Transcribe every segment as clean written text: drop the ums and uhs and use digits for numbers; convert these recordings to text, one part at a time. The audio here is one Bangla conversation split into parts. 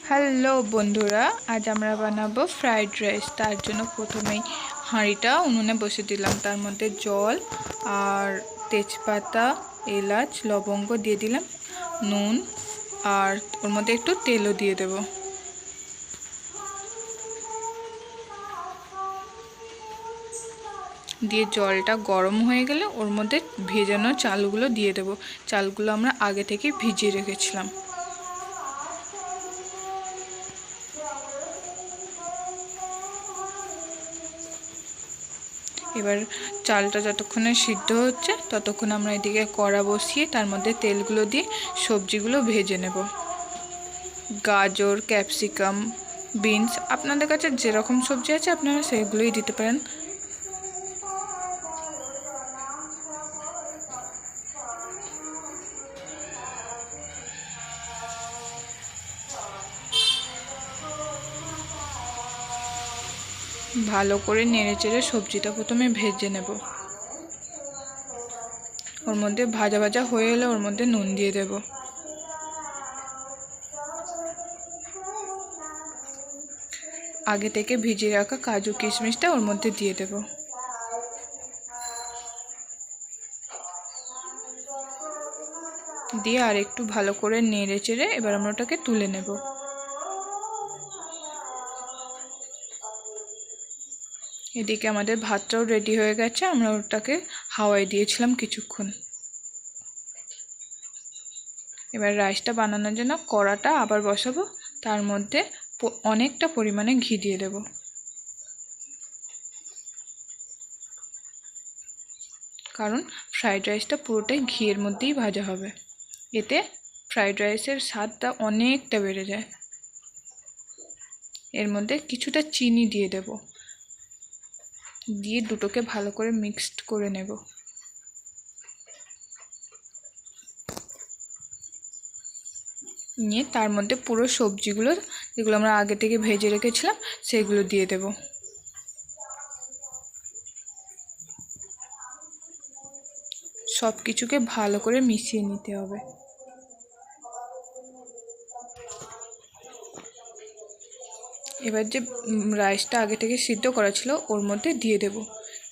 হ্যালো বন্ধুরা, আজ আমরা বানাবো ফ্রাইড রাইস। তার জন্য প্রথমেই হাঁড়িটা উনুনে বসে দিলাম, তার মধ্যে জল আর তেজপাতা, এলাচ, লবঙ্গ দিয়ে দিলাম, নুন আর ওর মধ্যে একটু তেলও দিয়ে দেব। দিয়ে জলটা গরম হয়ে গেলে ওর মধ্যে ভেজানো চালগুলো দিয়ে দেব। চালগুলো আমরা আগে থেকে ভিজিয়ে রেখেছিলাম। এবার চালটা যতক্ষণে সিদ্ধ হচ্ছে ততক্ষণ আমরা এদিকে কড়া বসিয়ে তার মধ্যে তেলগুলো দিয়ে সবজিগুলো ভেজে নেব। গাজর, ক্যাপসিকাম, বিনস, আপনাদের কাছে যেরকম সবজি আছে আপনারা সেগুলোই দিতে পারেন। ভালো করে নেড়েচেড়ে সবজিটা প্রথমে ভেজে নেব। ওর মধ্যে ভাজা ভাজা হয়ে এলে ওর মধ্যে নুন দিয়ে দেব। আগে থেকে ভিজিয়ে রাখা কাজু কিশমিশটা ওর মধ্যে দিয়ে দেব। দিয়ে আর একটু ভালো করে নেড়ে চেড়ে এবার আমরা ওটাকে তুলে নেব। এদিকে আমাদের ভাতটাও রেডি হয়ে গেছে। আমরা ওটাকে হাওয়ায় দিয়েছিলাম কিছুক্ষণ। এবার রাইসটা বানানোর জন্য কড়াটা আবার বসাবো, তার মধ্যে অনেকটা পরিমাণে ঘি দিয়ে দেব। কারণ ফ্রাইড রাইসটা পুরোটাই ঘিয়ের মধ্যেই ভাজা হবে, এতে ফ্রাইড রাইসের স্বাদটা অনেকটা বেড়ে যায়। এর মধ্যে কিছুটা চিনি দিয়ে দেব, দিয়ে দুটোকে ভালো করে মিক্সড করে নেব। নিয়ে তার মধ্যে পুরো সবজিগুলো যেগুলো আমরা আগে থেকে ভেজে রেখেছিলাম সেগুলো দিয়ে দেব। সব কিছুকে ভালো করে মিশিয়ে নিতে হবে। এবার যে রাইসটা আগে থেকে সিদ্ধ করা ছিল ওর মধ্যে দিয়ে দেব,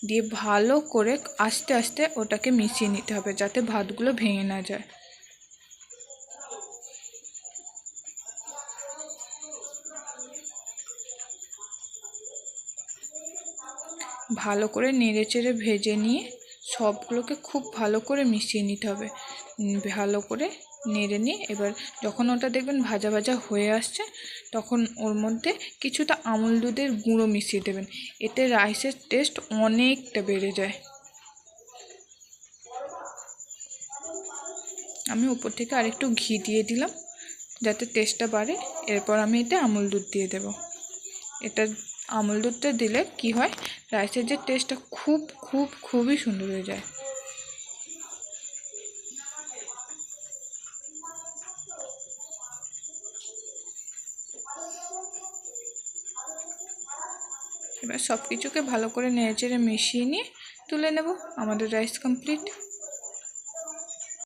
দিয়ে ভালো করে আস্তে আস্তে ওটাকে মিশিয়ে নিতে হবে যাতে ভাতগুলো ভেঙে না যায়। ভালো করে নেড়েচেড়ে ভেজে নিয়ে সবগুলোকে খুব ভালো করে মিশিয়ে নিতে হবে। ভালো করে নেড়ে নিয়ে এবার যখন ওটা দেখবেন ভাজা ভাজা হয়ে আসছে তখন ওর মধ্যে কিছুটা আমুল দুধের গুঁড়ো মিশিয়ে দেবেন। এতে রাইসের টেস্ট অনেকটা বেড়ে যায়। আমি উপর থেকে আরেকটু ঘি দিয়ে দিলাম যাতে টেস্টটা বাড়ে। এরপর আমি এতে আমুল দুধ দিয়ে দেব। এটা আমুল দুধটা দিলে কি হয়, রাইসের যে টেস্টটা খুবই সুন্দর হয়ে যায়। এবার সব কিছুকে ভালো করে নেড়েচেড়ে মিশিয়ে নিয়ে তুলে নেব। আমাদের রাইস কমপ্লিট।